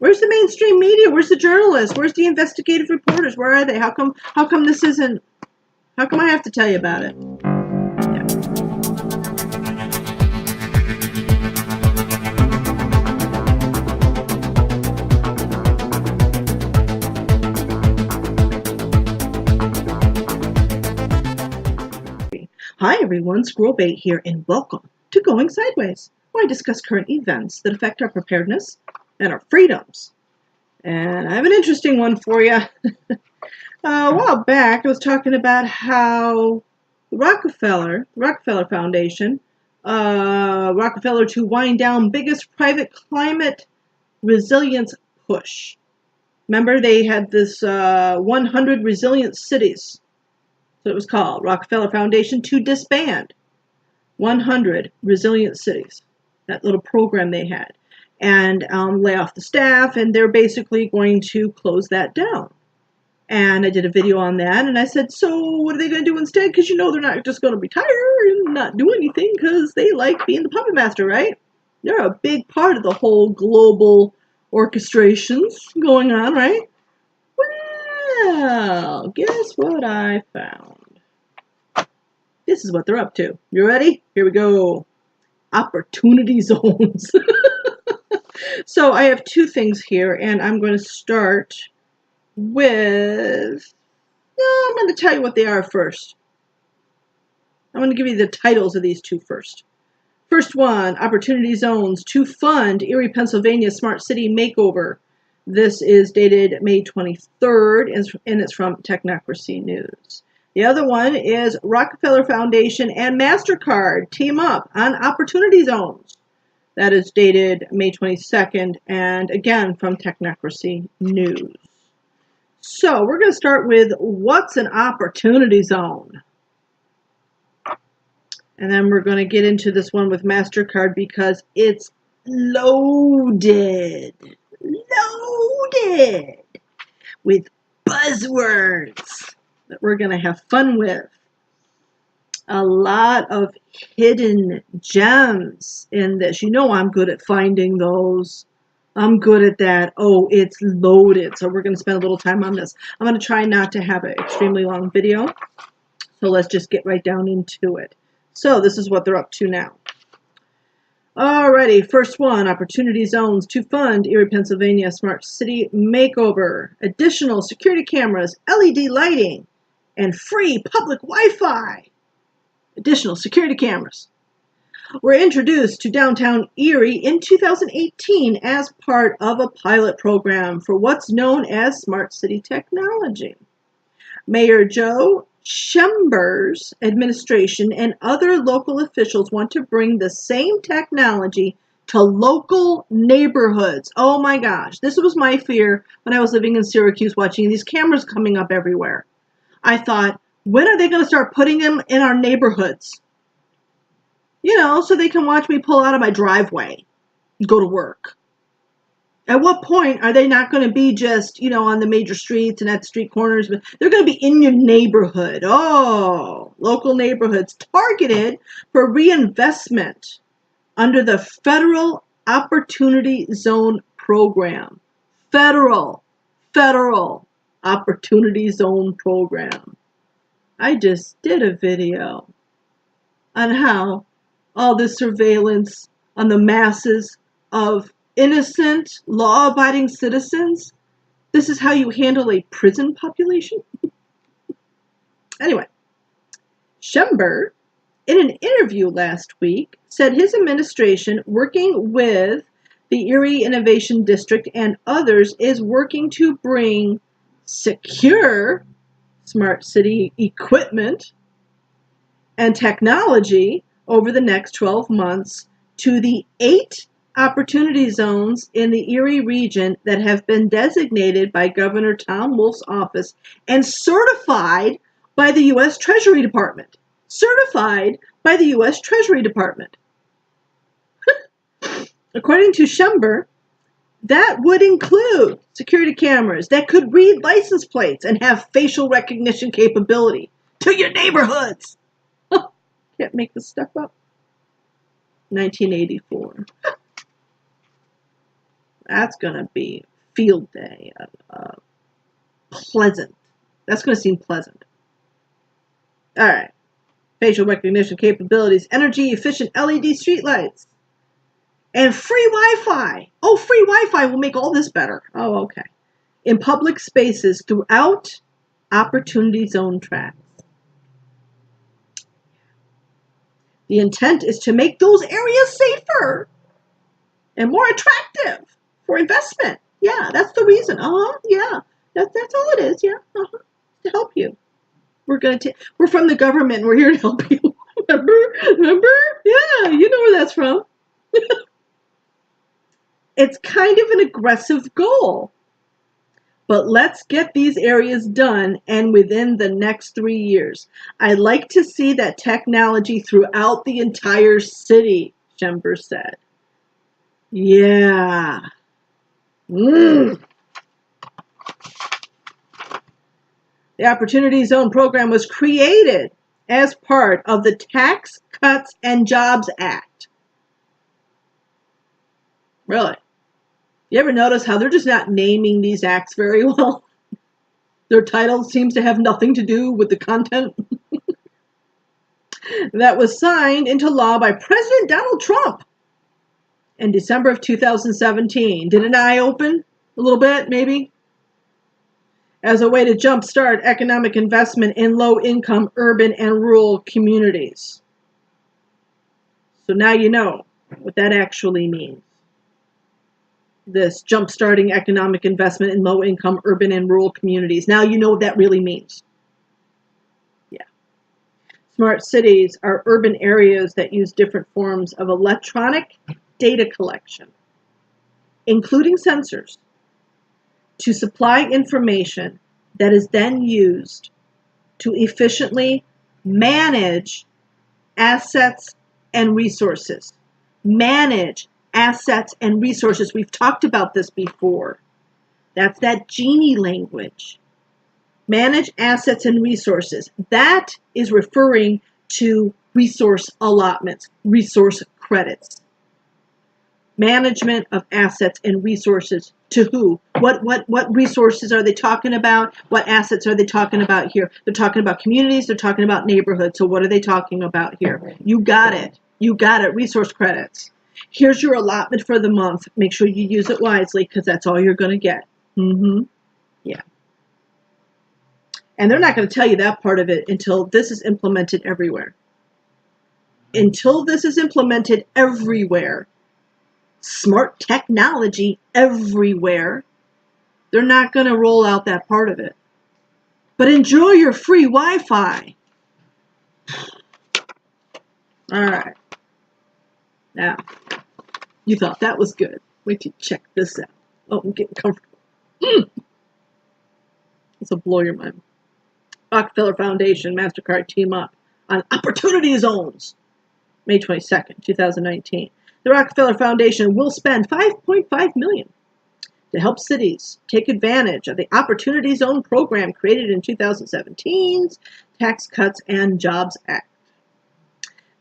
Where's the mainstream media? Where's the journalists? Where's the investigative reporters? Where are they? How come this isn't, how come I have to tell you about it? Hi everyone, Squirrel Bait here, and welcome to Going Sideways, where I discuss current events that affect our preparedness and our freedoms. And I have an interesting one for you. A while back, I was talking about how the Rockefeller Foundation, Rockefeller to wind down biggest private climate resilience push. Remember, they had this 100 resilient cities. So it was called Rockefeller Foundation to disband 100 resilient cities, that little program they had, and lay off the staff, and they're basically going to close that down. And I did a video on that, and I said, so what are they going to do instead? Because you know they're not just going to retire and not do anything because they like being the puppet master, right? They're a big part of the whole global orchestrations going on, right? Well, guess what I found? This is what they're up to. You ready? Here we go. Opportunity zones. So I have two things here, and I'm going to start with... I'm going to tell you what they are first. I'm going to give you the titles of these two first. First one, Opportunity Zones to fund Erie, Pennsylvania Smart City Makeover. This is dated May 23rd, and it's from Technocracy News. The other one is Rockefeller Foundation and MasterCard team up on Opportunity Zones. That is dated May 22nd, and again from Technocracy News. So we're going to start with what's an opportunity zone? And then we're going to get into this one with MasterCard because it's loaded with buzzwords that we're going to have fun with. A lot of hidden gems in this. You know I'm good at finding those. I'm good at that. Oh, it's loaded. So we're going to spend a little time on this. I'm going to try not to have an extremely long video. So let's just get right down into it. So this is what they're up to now. Alrighty, first one, Opportunity Zones to fund Erie, Pennsylvania Smart City Makeover. Additional security cameras, LED lighting, and free public Wi-Fi. Additional security cameras were introduced to downtown Erie in 2018 as part of a pilot program for what's known as Smart City Technology. Mayor Joe Schember's administration and other local officials want to bring the same technology to local neighborhoods. Oh my gosh, this was my fear when I was living in Syracuse watching these cameras coming up everywhere. I thought, when are they going to start putting them in our neighborhoods? You know, so they can watch me pull out of my driveway and go to work. At what point are they not going to be just, you know, on the major streets and at the street corners, but they're going to be in your neighborhood? Oh, local neighborhoods targeted for reinvestment under the Federal Opportunity Zone Program. Federal Opportunity Zone Program. I just did a video on how all this surveillance on the masses of innocent, law-abiding citizens, this is how you handle a prison population? Anyway, Schember, in an interview last week, said his administration, working with the Erie Innovation District and others, is working to bring secure smart city equipment and technology over the next 12 months to the 8 opportunity zones in the Erie region that have been designated by Governor Tom Wolf's office and certified by the U.S. Treasury Department. Certified by the U.S. Treasury Department. According to Schember, that would include security cameras that could read license plates and have facial recognition capability to your neighborhoods. Can't make this stuff up. 1984. That's going to be field day. Pleasant. That's going to seem pleasant. All right. Facial recognition capabilities, energy efficient LED streetlights, and free Wi-Fi. Oh, free Wi-Fi will make all this better. Oh, okay. In public spaces throughout Opportunity Zone tracks. The intent is to make those areas safer and more attractive for investment. Yeah, that's the reason. Yeah, that's all it is. Yeah, to help you. We're from the government. We're here to help you. Remember? Yeah, you know where that's from. It's kind of an aggressive goal. But let's get these areas done and within the next 3 years. I'd like to see that technology throughout the entire city, Schember said. Yeah. The Opportunity Zone program was created as part of the Tax Cuts and Jobs Act. Really? You ever notice how they're just not naming these acts very well? Their title seems to have nothing to do with the content. That was signed into law by President Donald Trump in December of 2017. Did an eye open a little bit, maybe? As a way to jumpstart economic investment in low-income urban and rural communities. So now you know what that actually means. This jump-starting economic investment in low-income urban and rural communities. Now you know what that really means. Yeah. Smart cities are urban areas that use different forms of electronic data collection, including sensors, to supply information that is then used to efficiently manage assets and resources. Manage assets and resources. We've talked about this before. That's that genie language. Manage assets and resources. That is referring to resource allotments, resource credits. Management of assets and resources to who? What resources are they talking about? What assets are they talking about here? They're talking about communities. They're talking about neighborhoods. So what are they talking about here? You got it. You got it. Resource credits. Here's your allotment for the month. Make sure you use it wisely because that's all you're going to get. Yeah. And they're not going to tell you that part of it until this is implemented everywhere. Until this is implemented everywhere, smart technology everywhere, they're not going to roll out that part of it. But enjoy your free Wi-Fi. All right. Now, you thought that was good. Wait till you check this out. Oh, I'm getting comfortable. This will blow your mind. Rockefeller Foundation, MasterCard team up on Opportunity Zones. May 22nd, 2019. The Rockefeller Foundation will spend $5.5 million to help cities take advantage of the Opportunity Zone program created in 2017's Tax Cuts and Jobs Act.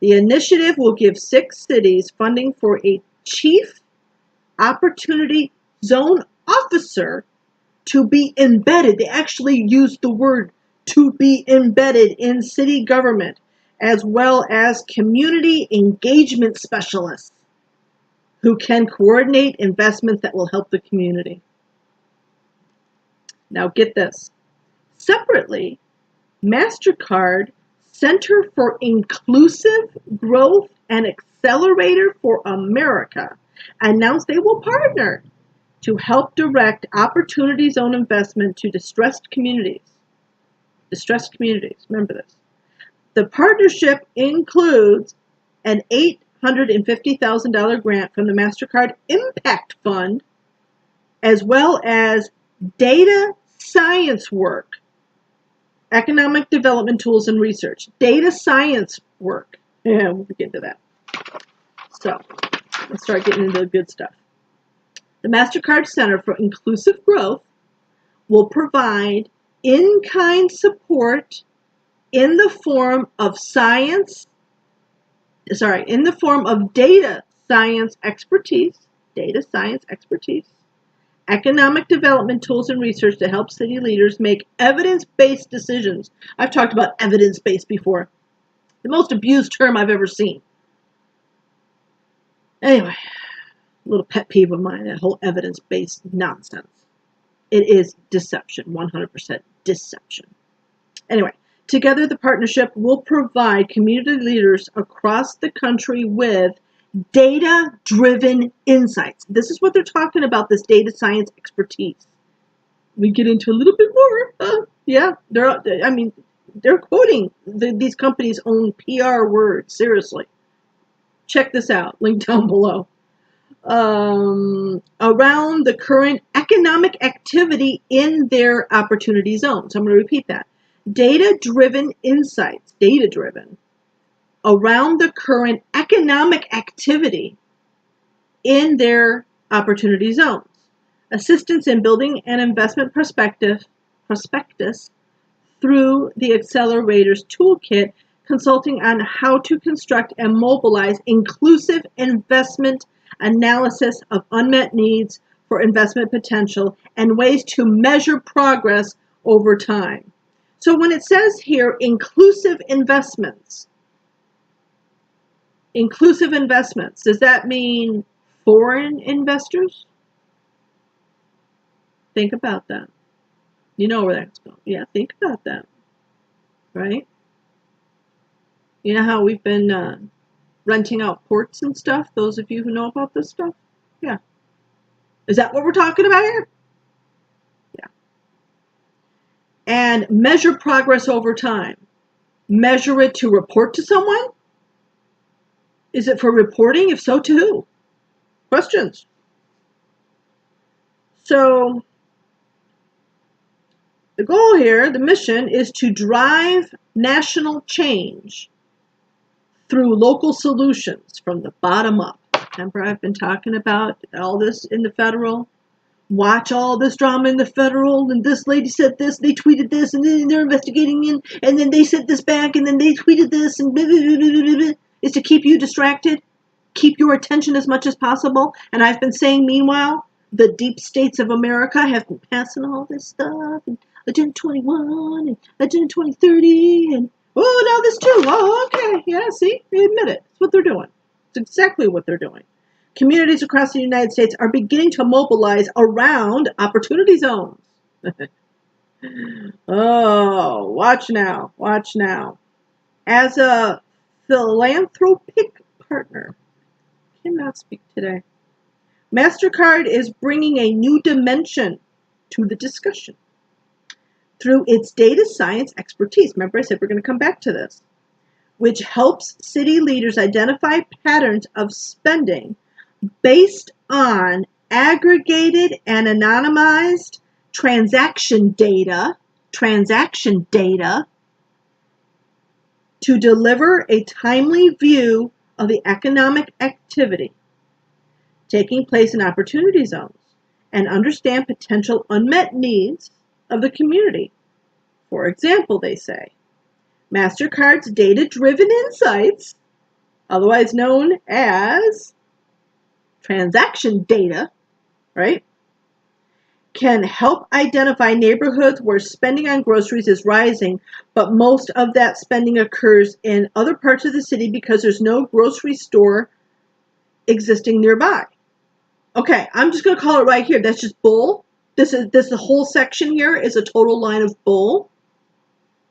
The initiative will give 6 cities funding for a chief Opportunity Zone officer to be embedded. They actually used the word to be embedded in city government, as well as community engagement specialists who can coordinate investments that will help the community. Now get this. Separately, MasterCard Center for Inclusive Growth and Accelerator for America announced they will partner to help direct Opportunity Zone investment to distressed communities. Distressed communities, remember this. The partnership includes an $850,000 grant from the MasterCard Impact Fund, as well as data science work, economic development tools and research, data science work. Yeah, we'll get into that. So, let's start getting into the good stuff. The MasterCard Center for Inclusive Growth will provide in-kind support in the form of data science expertise, economic development tools and research to help city leaders make evidence-based decisions. I've talked about evidence-based before. The most abused term I've ever seen. Anyway, a little pet peeve of mine, that whole evidence-based nonsense. It is deception, 100% deception. Anyway, together the partnership will provide community leaders across the country with data-driven insights. This is what they're talking about, this data science expertise. We get into a little bit more. Yeah, they're quoting these companies' own PR words. Seriously. Check this out. Link down below. Around the current economic activity in their opportunity zones. I'm going to repeat that. Data-driven insights. Data-driven. Around the current economic activity in their opportunity zones. Assistance in building an investment prospectus through the Accelerator's Toolkit, consulting on how to construct and mobilize inclusive investment analysis of unmet needs for investment potential and ways to measure progress over time. So when it says here, inclusive investments, does that mean foreign investors? Think about that. You know where that's going. Yeah, think about that. Right? You know how we've been renting out ports and stuff? Those of you who know about this stuff? Yeah. Is that what we're talking about here? Yeah. And measure progress over time. Measure it to report to someone? Is it for reporting? If so, to who? Questions. So, the goal here, the mission, is to drive national change through local solutions from the bottom up. Remember, I've been talking about all this in the federal. Watch all this drama in the federal, and this lady said this, they tweeted this, and then they're investigating, and then they sent this back, and then they tweeted this, and blah, blah, blah, blah, blah, blah. Is to keep you distracted, keep your attention as much as possible. And I've been saying, meanwhile, the deep states of America have been passing all this stuff, and Agenda 21, and Agenda 2030, and oh, now this too. Oh, okay. Yeah, see? They admit it. It's what they're doing. It's exactly what they're doing. Communities across the United States are beginning to mobilize around opportunity zones. Oh, watch now. Watch now. As a philanthropic partner, cannot speak today. MasterCard is bringing a new dimension to the discussion through its data science expertise. Remember I said we're going to come back to this, which helps city leaders identify patterns of spending based on aggregated and anonymized transaction data to deliver a timely view of the economic activity taking place in opportunity zones and understand potential unmet needs of the community. For example, they say, MasterCard's data-driven insights, otherwise known as transaction data, right, can help identify neighborhoods where spending on groceries is rising, but most of that spending occurs in other parts of the city because there's no grocery store existing nearby. Okay, I'm just going to call it right here. That's just bull. This whole section here is a total line of bull.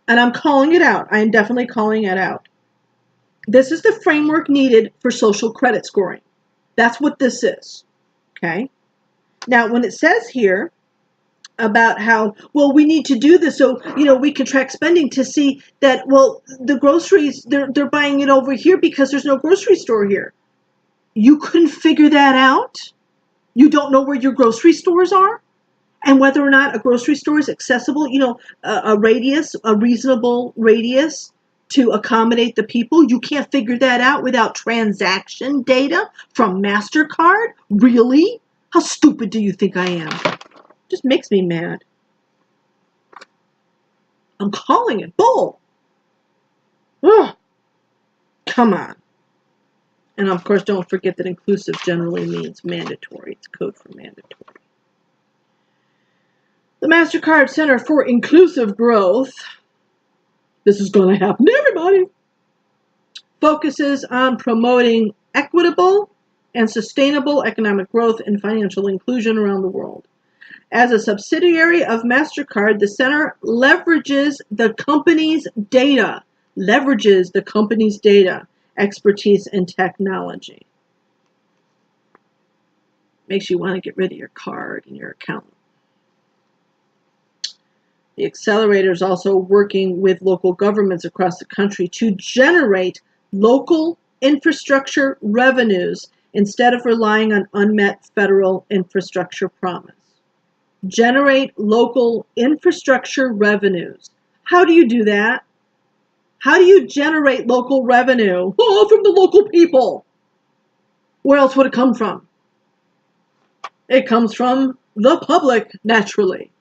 And I'm calling it out. I am definitely calling it out. This is the framework needed for social credit scoring. That's what this is. Okay? Now, when it says here about how, well, we need to do this so, we can track spending to see that, well, the groceries, they're buying it over here because there's no grocery store here. You couldn't figure that out? You don't know where your grocery stores are? And whether or not a grocery store is accessible, a reasonable radius to accommodate the people. You can't figure that out without transaction data from MasterCard? Really? How stupid do you think I am? Just makes me mad. I'm calling it bull. Ugh. Come on. And of course, don't forget that inclusive generally means mandatory. It's code for mandatory. MasterCard Center for Inclusive Growth, this is going to happen to everybody, focuses on promoting equitable and sustainable economic growth and financial inclusion around the world. As a subsidiary of MasterCard, the center leverages the company's data, expertise, and technology. Makes you want to get rid of your card and your account. The accelerator is also working with local governments across the country to generate local infrastructure revenues instead of relying on unmet federal infrastructure promise. Generate local infrastructure revenues. How do you do that? How do you generate local revenue? Oh, from the local people. Where else would it come from? It comes from the public, naturally.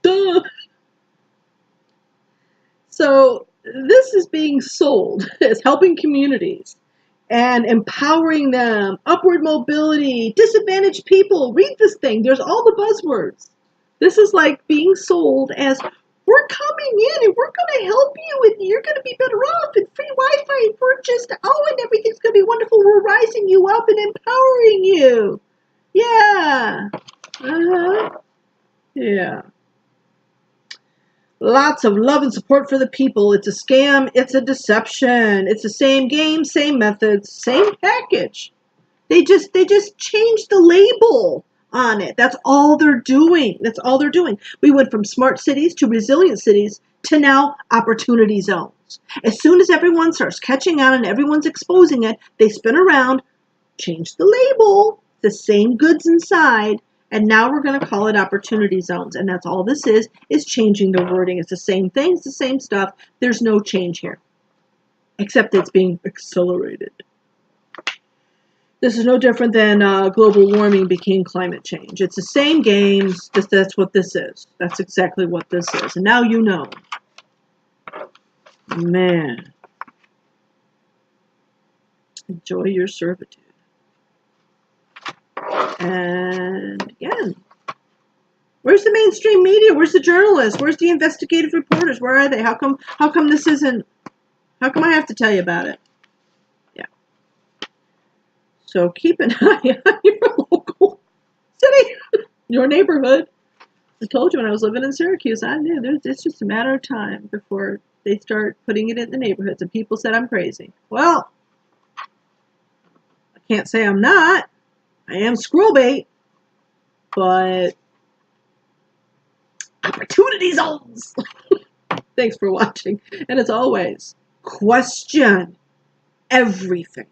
Duh. So this is being sold as helping communities and empowering them, upward mobility, disadvantaged people. Read this thing. There's all the buzzwords. This is like being sold as, we're coming in and we're going to help you and you're going to be better off and free Wi-Fi and we're just, and everything's going to be wonderful. We're rising you up and empowering you. Yeah. Yeah. Lots of love and support for the people. It's a scam. It's a deception. It's the same game, same methods, same package. They just changed the label on it. That's all they're doing. That's all they're doing. We went from smart cities to resilient cities to now opportunity zones. As soon as everyone starts catching on and everyone's exposing it, they spin around, change the label, the same goods inside, and now we're going to call it opportunity zones. And that's all this is changing the wording. It's the same thing. It's the same stuff. There's no change here, except it's being accelerated. This is no different than global warming became climate change. It's the same games. That's what this is. That's exactly what this is. And now you know. Man. Enjoy your servitude. And again, where's the mainstream media? Where's the journalists? Where's the investigative reporters? Where are they? How come this isn't, how come I have to tell you about it? Yeah. So keep an eye on your local city, your neighborhood. I told you when I was living in Syracuse, I knew it's just a matter of time before they start putting it in the neighborhoods. And people said I'm crazy. Well, I can't say I'm not. I am Squirrel Bait, but opportunity zones. Thanks for watching. And as always, question everything.